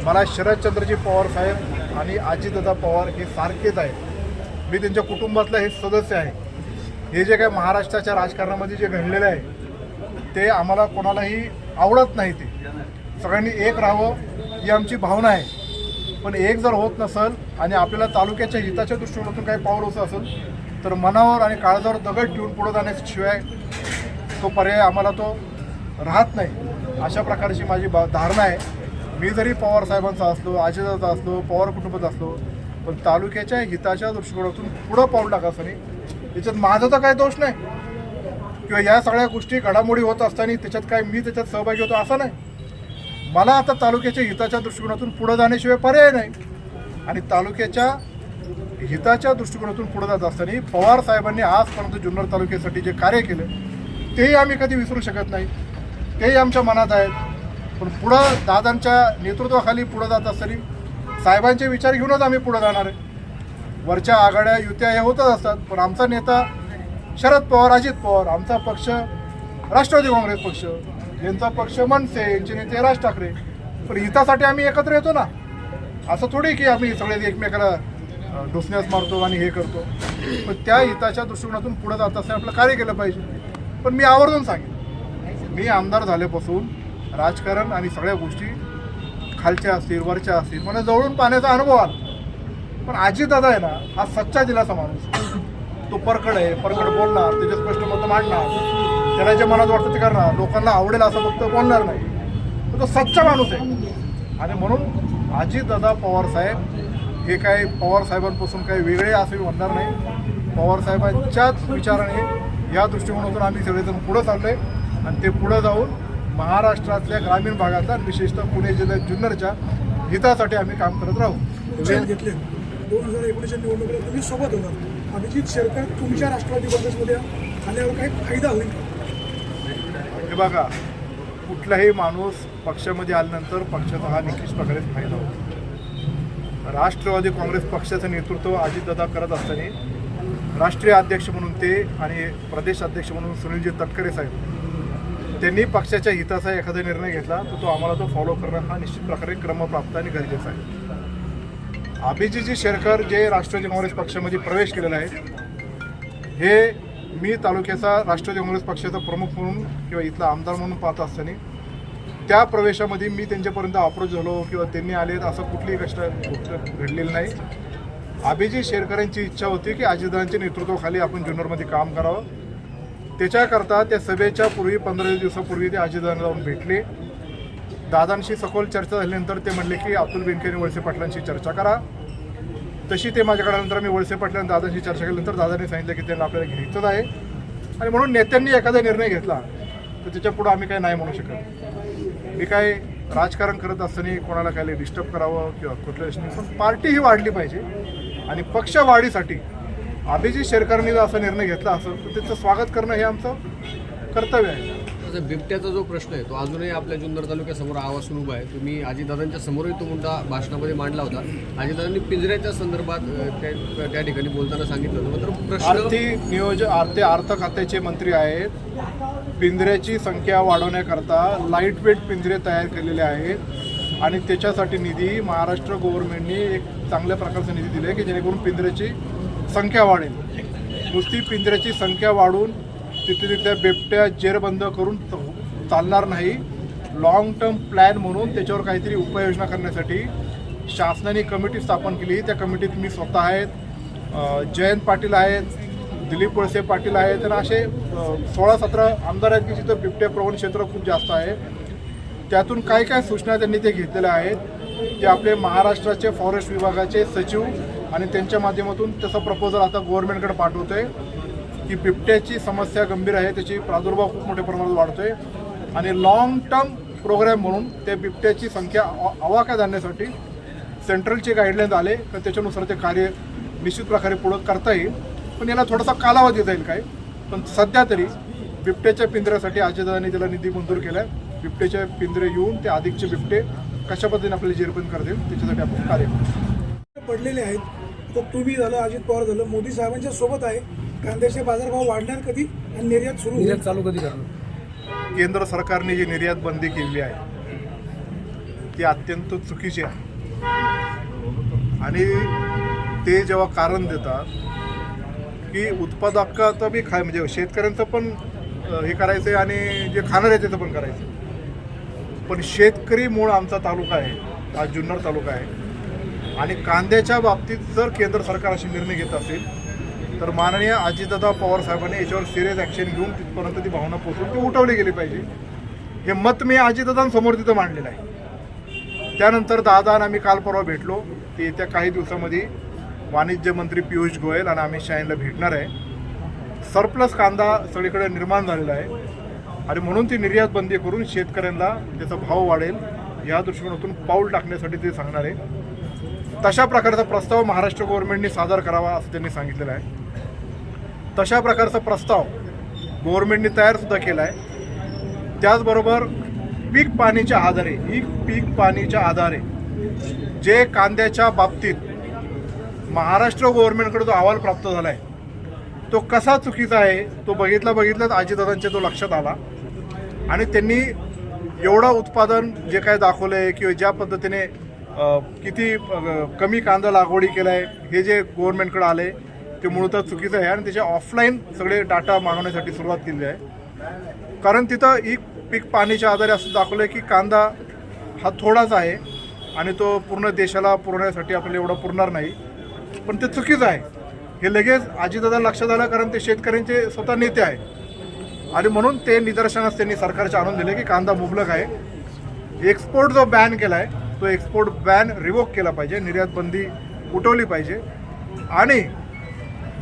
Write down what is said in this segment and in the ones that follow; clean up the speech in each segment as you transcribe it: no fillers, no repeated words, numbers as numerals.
मला शरदचंद्रजी पवार साहेब आणि अजितदादा पवार हे सारखेच आहेत. मी त्यांच्या कुटुंबातला हे सदस्य आहे. हे जे काय महाराष्ट्राच्या राजकारणामध्ये जे घडलेलं आहे ते आम्हाला कोणालाही आवडत नाही. ते सगळ्यांनी एक राहावं ही आमची भावना आहे. पण एक जर होत नसेल आणि आपल्याला तालुक्याच्या हिताच्या दृष्टिकोनातून काही पाऊल होत असेल तर मनावर आणि काळजावर दगड ठेवून पुढे जाण्याशिवाय तो पर्याय आम्हाला तो राहत नाही. अशा प्रकारची माझी धारणा आहे. मी जरी पवार साहेबांचा असलो, अजितदादा असलो, पवार कुटुंबात असलो, पण तालुक्याच्या हिताच्या दृष्टिकोनातून पुढं पाऊल टाकायचं नाही. त्याच्यात माझा तर काही दोष नाही किंवा या सगळ्या गोष्टी घडामोडी होत असताना त्याच्यात काय मी त्याच्यात सहभागी होतो असं नाही. मला आता तालुक्याच्या हिताच्या दृष्टिकोनातून पुढे जाण्याशिवाय पर्याय नाही. आणि तालुक्याच्या हिताच्या दृष्टिकोनातून पुढे जात असताना पवार साहेबांनी आजपर्यंत जुन्नर तालुक्यासाठी जे कार्य केलं तेही आम्ही कधी विसरू शकत नाही. तेही आमच्या मनात आहेत. पण पुढं दादांच्या नेतृत्वाखाली पुढे जात असताना साहेबांचे विचार घेऊनच आम्ही पुढे जाणार आहे. वरच्या आघाड्या युत्या हे होतच असतात. पण आमचा नेता शरद पवार, अजित पवार, आमचा पक्ष राष्ट्रवादी काँग्रेस पक्ष, यांचा पक्ष मनसे, यांचे नेते राज ठाकरे. पण हितासाठी आम्ही एकत्र येतो ना. असं थोडी की आम्ही सगळे एकमेकाला डोसण्यास मारतो आणि हे करतो. पण त्या हिताच्या दृष्टिकोनातून पुढे जात असताना आपलं कार्य केलं पाहिजे. पण मी आवर्जून सांगेन, मी आमदार झाल्यापासून राजकारण आणि सगळ्या गोष्टी खालच्या असतील वरच्या असतील मला जवळून पाहण्याचा अनुभव आला. पण अजितदादा आहे ना, हा सच्चा दिलासा माणूस. तो परकड आहे, परकड बोलणार, त्याचे स्पष्ट मतं मांडणार, त्याला जे मनात वाटतं ते करणार, लोकांना आवडेल असं फक्त बोलणार नाही. तर तो सच्चा माणूस आहे. आणि म्हणून अजितदादा पवार साहेब हे काही पवार साहेबांपासून काही वेगळे असं म्हणणार नाही. पवार साहेबांच्याच विचाराने या दृष्टिकोनातून आम्ही सगळेजण पुढं चाललो आहे. आणि ते पुढं जाऊन महाराष्ट्रातल्या ग्रामीण भागातल्या विशेषतः पुणे जिल्ह्यात जुन्नरच्या हितासाठी आम्ही काम करत राहू. घेतले 2019च्या निवडणुकीला तुम्ही सोबत होता. अभिजित शेरकर तुमच्या राष्ट्रवादी काँग्रेसमध्ये आल्यावर काही फायदा होईल? हे बघा, कुठलाही माणूस पक्षामध्ये आल्यानंतर पक्षाचा हा निश्चित प्रकारे फायदा होतो. राष्ट्रवादी काँग्रेस पक्षाचं नेतृत्व अजितदादा करत असताना राष्ट्रीय अध्यक्ष म्हणून ते आणि प्रदेश अध्यक्ष म्हणून सुनीलजी तटकरे साहेब त्यांनी पक्षाच्या हिताचा एखादा निर्णय घेतला तर तो आम्हाला तो फॉलो करणं हा निश्चित प्रकारे क्रमप्राप्त आणि गरजेचा आहे. अभिजितजी शेरकर जे राष्ट्रवादी काँग्रेस पक्षामध्ये प्रवेश केलेला आहे हे मी तालुक्याचा राष्ट्रवादी काँग्रेस पक्षाचा प्रमुख म्हणून किंवा इथला आमदार म्हणून पाहत असताना त्या प्रवेशामध्ये मी त्यांच्यापर्यंत अप्रोच झालो किंवा त्यांनी आलेत असं कुठलीही गोष्ट घडलेली नाही. अभिजित शेरकरांची इच्छा होती की अजितदादांच्या नेतृत्वाखाली आपण जुन्नरमध्ये काम करावं. त्याच्याकरता त्या सभेच्या पूर्वी 15 दिवसापूर्वी ते अजितदादांना जाऊन भेटले. दादांशी सखोल चर्चा झाल्यानंतर ते म्हणले की अतुल बेनके आणि वळसे पाटलांशी चर्चा करा. तशी ते माझ्याकडे नंतर मी वळसे पाटील आणि दादांशी चर्चा केल्यानंतर दादांनी सांगितलं की त्यांना आपल्याला घ्यायचंच आहे. आणि म्हणून नेत्यांनी एखादा निर्णय घेतला तर त्याच्यापुढं आम्ही काही नाही म्हणू शकत. मी काय राजकारण करत असताना कोणाला काय डिस्टर्ब करावं किंवा कुठल्या पण पार्टी ही वाढली पाहिजे. आणि पक्ष वाढीसाठी अभिजित शेरकरांनी जर असा निर्णय घेतला असेल तर त्याचं स्वागत करणं हे आमचं कर्तव्य आहे. बिबट्याचा जो प्रश्न आहे तो अजूनही आपल्या जुन्नर तालुक्यासमोर आवासून उभा आहे. तुम्ही अजितदादांच्या समोरही तो मुद्दा भाषणामध्ये मांडला होता. अजितदादांनी पिंजऱ्याच्या संदर्भात त्या ठिकाणी बोलताना सांगितलं होतं. मात्र प्रश्न आर्थिक नियोजन अर्थ खात्याचे मंत्री आहेत. पिंजऱ्याची संख्या वाढवण्याकरता लाईट वेट पिंजरे तयार केलेले आहेत आणि त्याच्यासाठी निधी महाराष्ट्र गव्हर्नमेंटने एक चांगल्या प्रकारचा निधी दिला आहे की जेणेकरून पिंजऱ्याची संख्या वाढेल. नुसती पिंजऱ्याची संख्या वाढून तिथल्या बिबट्या जेरबंद करून चालणार नाही. लॉंग टर्म प्लॅन म्हणून त्याच्यावर काहीतरी उपाययोजना करण्यासाठी शासनाने कमिटी स्थापन केली. त्या कमिटीत मी स्वतः आहेत, जयंत पाटील आहेत, दिलीप वळसे पाटील आहेत आणि असे 16-17 आमदार आहेत की जिथं बिबट्या प्रवण क्षेत्र खूप जास्त आहे. त्यातून काय काय सूचना त्यांनी ते घेतलेल्या आहेत ते आपले महाराष्ट्राचे फॉरेस्ट विभागाचे सचिव आणि त्यांच्या माध्यमातून तसं प्रपोजल आता गव्हर्नमेंटकडे पाठवतो आहे की बिबट्याची समस्या गंभीर आहे, त्याची प्रादुर्भाव खूप मोठ्या प्रमाणात वाढतो आहे आणि लाँग टर्म प्रोग्रॅम म्हणून त्या बिबट्याची संख्या आवाक्यात आणण्यासाठी सेंट्रलचे गाईडलाईन्स आले तर त्याच्यानुसार ते कार्य निश्चित प्रकारे पुढं करता येईल. पण याला थोडासा कालावधी जाईल काय. पण सध्या तरी बिबट्याच्या पिंजऱ्यासाठी अजितदादांनी त्याला निधी मंजूर केला आहे. बिबट्याचे पिंजरे येऊन ते अधिकचे बिबटे कशा पद्धतीने आपल्याला जेरबंद करता येईल त्याच्यासाठी आपण कार्य करू. पडलेले आहेत. तर तुम्ही झालं, अजित पवार झालं, मोदी साहेबांच्या सोबत आहे. कांद्याचे बाजारभाव वाढणार कधी आणि निर्यात चालू कधी करणार? केंद्र सरकारने जी निर्यात बंदी केलेली आहे ती अत्यंत चुकीची आहे. आणि ते जेव्हा कारण देतात की उत्पादकाचं बी म्हणजे शेतकऱ्यांचं पण हे करायचं आहे आणि जे खाणार आहे त्याचं पण करायचं. पण शेतकरी मूळ आमचा तालुका आहे, हा जुन्नर तालुका आहे. आणि कांद्याच्या बाबतीत जर केंद्र सरकार असे निर्णय घेत असेल तर माननीय अजितदादा पवार साहेबांनी याच्यावर सिरियस ॲक्शन घेऊन तिथपर्यंत ती भावना पोहोचून ती उठवली गेली पाहिजे. हे मत मी अजितदादांसमोर तिथं मांडलेलं आहे. त्यानंतर दादा आणि आम्ही काल परवा भेटलो की येत्या काही दिवसामध्ये वाणिज्य मंत्री पियुष गोयल आणि अमित शहा यांना भेटणार आहे. सरप्लस कांदा सगळीकडे निर्माण झालेला आहे आणि म्हणून ती निर्यात बंदी करून शेतकऱ्यांना त्याचा भाव वाढेल या दृष्टिकोनातून पाऊल टाकण्यासाठी ते सांगणार आहे. तशा प्रकारचा प्रस्ताव महाराष्ट्र गव्हर्नमेंटने सादर करावा असं त्यांनी सांगितलेलं आहे. तशा प्रकारचा प्रस्ताव गव्हर्नमेंटने तयारसुद्धा केला आहे. त्याचबरोबर पीक पाणीच्या आधारे जे कांद्याच्या बाबतीत महाराष्ट्र गव्हर्नमेंटकडे जो अहवाल प्राप्त झाला आहे तो कसा चुकीचा आहे तो बघितलाच अजितदादांच्या तो लक्षात आला आणि त्यांनी एवढं उत्पादन जे काय दाखवलं आहे किंवा ज्या पद्धतीने किती कमी कांदा लागवडी केला आहे हे जे गव्हर्नमेंटकडे आलं आहे ते मूळतः चुकीचं आहे. आणि त्याचे ऑफलाईन सगळे डाटा मागवण्यासाठी सुरुवात केली आहे. कारण तिथं पीक पाणीच्या आधारे असं दाखवलं आहे की कांदा हा थोडाच आहे आणि तो पूर्ण देशाला पुरवण्यासाठी आपल्याला एवढा पुरणार नाही. पण ते चुकीचं आहे हे लगेच अजितदादा लक्षात आलं कारण ते शेतकऱ्यांचे स्वतः नेते आहे आणि म्हणून ते निदर्शनास त्यांनी सरकारचे आणून दिले की कांदा मुबलक आहे. एक्सपोर्ट जो बॅन केला आहे तो एक्सपोर्ट बॅन रिवोक केला पाहिजे, निर्यात बंदी उठवली पाहिजे. आणि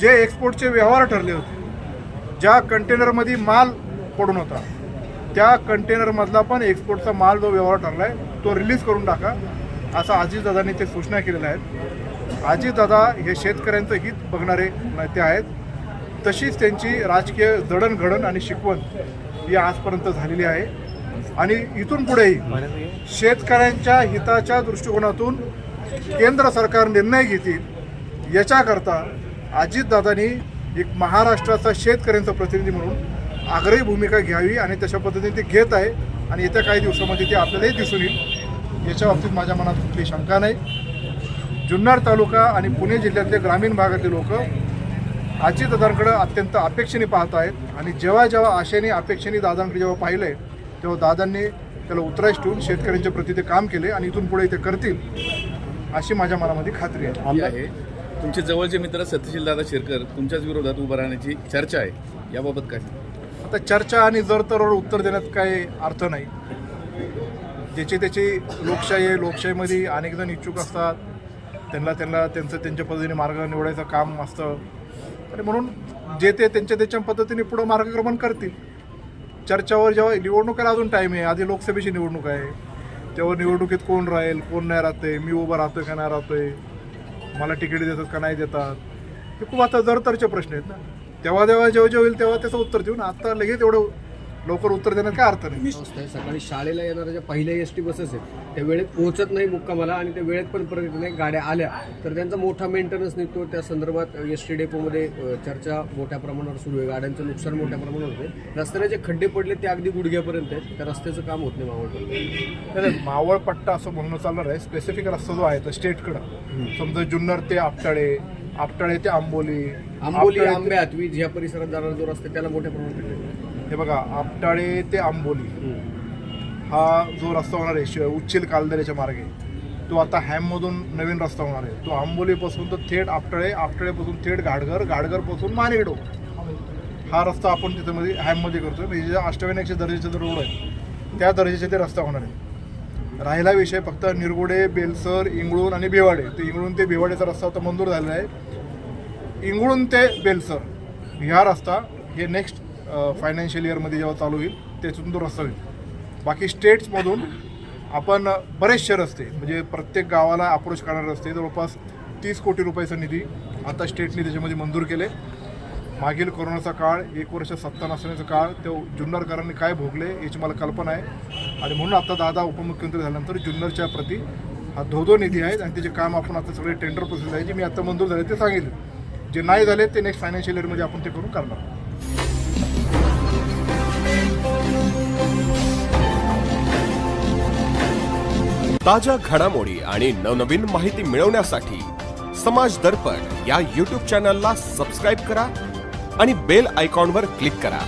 जे एक्सपोर्टचे व्यवहार ठरले होते, ज्या कंटेनरमध्ये माल पडून होता त्या कंटेनरमधला पण एक्सपोर्टचा माल जो व्यवहार ठरला आहे तो रिलीज करून टाका असं अजितदादांनी ते सूचना केलेल्या आहेत. अजितदादा हे शेतकऱ्यांचं हित बघणारे नेते आहेत. तशीच त्यांची राजकीय जडणघडण आणि शिकवण ही आजपर्यंत झालेली आहे आणि इथून पुढेही शेतकऱ्यांच्या हिताच्या दृष्टिकोनातून केंद्र सरकार निर्णय घेतील याच्याकरता अजितदादांनी एक महाराष्ट्राचा शेतकऱ्यांचा प्रतिनिधी म्हणून आग्रही भूमिका घ्यावी आणि तशा पद्धतीने ते घेत आहे आणि येत्या काही दिवसामध्ये ते आपल्यालाही दिसून येईल. याच्या बाबतीत माझ्या मनात कुठली शंका नाही. जुन्नर तालुका आणि पुणे जिल्ह्यातले ग्रामीण भागातले लोक अजितदादांकडे अत्यंत अपेक्षेने पाहत आहेत आणि जेव्हा आशेने अपेक्षेने दादांकडे जेव्हा पाहिलं तेव्हा दादांनी त्याला उतराईस ठेवून शेतकऱ्यांच्या प्रती ते काम केले आणि इथून पुढे ते करतील अशी माझ्या मनामध्ये खात्री आहे. तुमचे जवळचे मित्र सत्यशील दादा शेरकर तुमच्याच विरोधात उभं राहण्याची चर्चा आहे, याबाबत काय? आता चर्चा आणि जर तरवर उत्तर देण्यात काही अर्थ नाही. ज्याची त्याची लोकशाही आहे, लोकशाहीमध्ये अनेक जण इच्छुक असतात, त्यांच्या पद्धतीने मार्ग निवडायचं काम असतं आणि म्हणून जे ते त्यांच्या पद्धतीने पुढं मार्गक्रमण करतील. चर्चावर जेव्हा निवडणुकीला अजून टाईम आहे, आधी लोकसभेची निवडणूक आहे, तेव्हा निवडणुकीत कोण राहील कोण नाही राहते, मी उभं राहतोय का नाही राहतोय, मला तिकीट देतात का नाही देतात, हे खूप आता जरतरचे प्रश्न आहेत ना. तेव्हा जेव्हा होईल तेव्हा त्याचं उत्तर देऊ ना. आता लगेच एवढं लवकर उत्तर देण्यात काय अर्थ नाही. सकाळी शाळेला येणाऱ्या ज्या पहिल्या एस टी बसेस आहेत त्या वेळेत पोहोचत नाही मुक्कामाला आणि त्या वेळेत पण परत नाही. गाड्या आल्या तर त्यांचा मोठा मेंटेनन्स निघतो. त्या संदर्भात एस टी डेपोमध्ये चर्चा मोठ्या प्रमाणावर सुरू आहे. गाड्यांचं नुकसान मोठ्या प्रमाणावर होते. रस्त्याने जे खड्डे पडले ते अगदी गुडघ्यापर्यंत आहेत. त्या रस्त्याचं काम होत नाही मावळपट्टा. मावळपट्टा असं म्हणणं चालणार आहे. स्पेसिफिक रस्ता जो आहे तो स्टेटकडं, समजा जुन्नर ते आपटाळे ते आंबोली आंब्यात वीज ह्या परिसरात जाणारा जो रस्ता त्याला मोठ्या प्रमाणात हे बघा, आपटाळे ते आंबोली हा जो रस्ता होणार आहे उच्चील कालदऱ्याच्या मार्गे, तो आता हॅममधून नवीन रस्ता होणार आहे. तो आंबोलीपासून तर थेट आपटाळेपासून थेट घाडगरपासून मानेगडो हा रस्ता आपण तिथं हॅममध्ये करतोय. म्हणजे ज्या अष्टविनायकच्या दर्जाचे जो रोड आहे त्या दर्जाचे ते रस्ता होणार आहे. राहिला विषय फक्त निरगुडे, बेलसर, इंगळूण आणि भिवाडे. तर इंगळूण ते भिवाडेचा रस्ता आता मंजूर झालेला आहे. इंगळूण ते बेलसर ह्या रस्ता हे नेक्स्ट फायनान्शियल इयरमध्ये जेव्हा चालू होईल त्याच्यातून तो रस्ता होईल. बाकी स्टेट्समधून आपण बरेचसे रस्ते म्हणजे प्रत्येक गावाला अप्रोच करणारे रस्ते जवळपास 30 कोटी रुपयाचा निधी आता स्टेटने त्याच्यामध्ये मंजूर केले. मागील कोरोनाचा काळ, 1 वर्ष सत्ता नसण्याचा काळ, ते जुन्नरकरांनी काय भोगले याची मला कल्पना आहे आणि म्हणून आता दादा उपमुख्यमंत्री झाल्यानंतर जुन्नरच्या प्रती हा धोधो निधी आहे आणि त्याचे काम आपण आता सगळे टेंडर प्रोसेस आहे जे मी आता मंजूर झाले ते सांगितले. जे नाही झाले ते नेक्स्ट फायनान्शियल इयरमध्ये आपण ते करून करणार. ताज्या घडामोडी आणि नवनवीन माहिती मिळवण्यासाठी समाज दर्पण या YouTube चॅनलला सबस्क्राईब करा आणि बेल आयकॉनवर क्लिक करा.